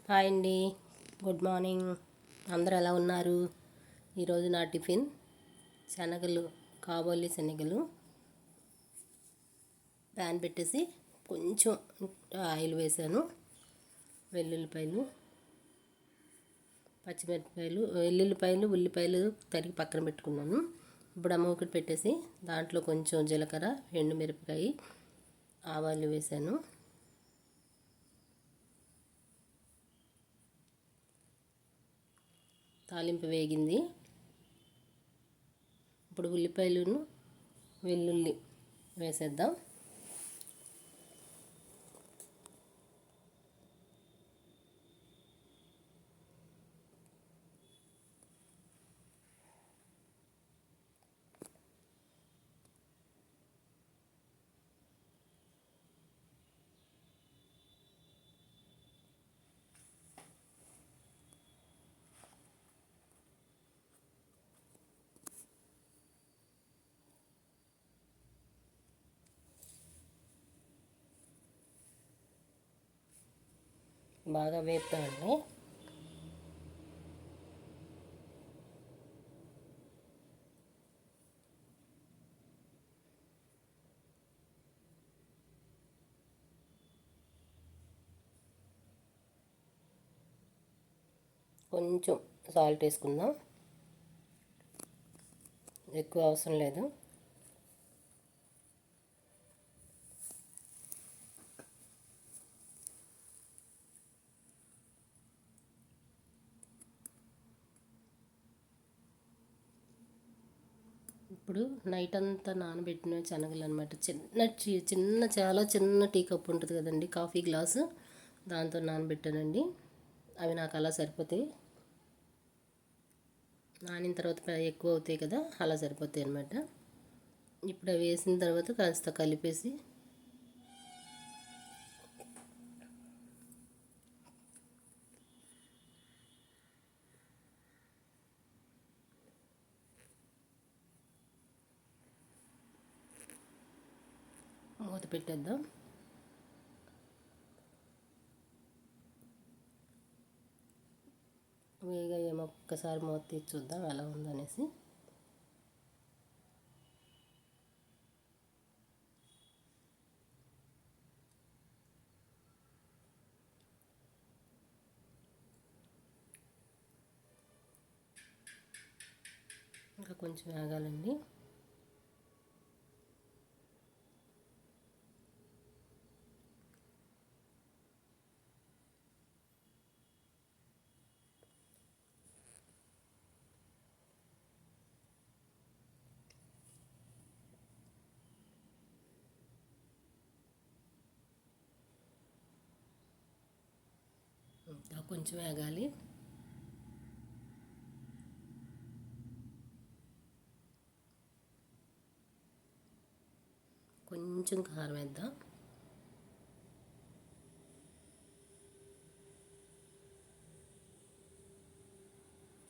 Hi అండి, good morning. అందరూ ఎలా ఉన్నారు? ఈరోజు నా టిఫిన్ శనగలు, కాబోలి శనగలు ప్యాన్ పెట్టేసి కొంచెం ఆయిల్ వేసాను. వెల్లుల్లిపాయలు, పచ్చిమిరపకాయలు, వెల్లుల్లిపాయలు, ఉల్లిపాయలు తరిగి పక్కన పెట్టుకున్నాను. ఇప్పుడు ఆ మూకుడు పెట్టేసి దాంట్లో కొంచెం జీలకర్ర, ఎండుమిరపకాయ, ఆవాలు వేసాను. తాలింపు వేగింది. ఇప్పుడు ఉల్లిపాయలను, వెల్లుల్లి వేసేద్దాం. బాగా వేపుతామండి. కొంచెం సాల్ట్ వేసుకుందాం, ఎక్కువ అవసరం లేదు. ఇప్పుడు నైట్ అంతా నానబెట్టిన శనగలు అనమాట. చాలా చిన్న టీ కప్ ఉంటుంది కదండి, కాఫీ గ్లాసు, దాంతో నానబెట్టానండి. అవి నాకు అలా సరిపోతాయి. నానిన తర్వాత ఎక్కువ అవుతాయి కదా, అలా సరిపోతాయి అన్నమాట. ఇప్పుడు అవి వేసిన తర్వాత కాస్త కలిపేసి మూత పెట్టేద్దాం. వేగాయేమో ఒక్కసారి మూత తీసి చూద్దాం ఎలా ఉందనేసి. ఇంకా కొంచెం వేగాలండి. ఇంకా కొంచెం వేగాలి. కొంచెం కారం వేద్దాం.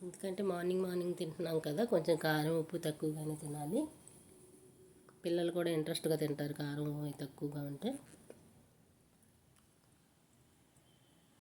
ఎందుకంటే మార్నింగ్ తింటున్నాం కదా, కొంచెం కారం ఉప్పు తక్కువగానే తినాలి. పిల్లలు కూడా ఇంట్రెస్ట్గా తింటారు కారం తక్కువగా ఉంటే.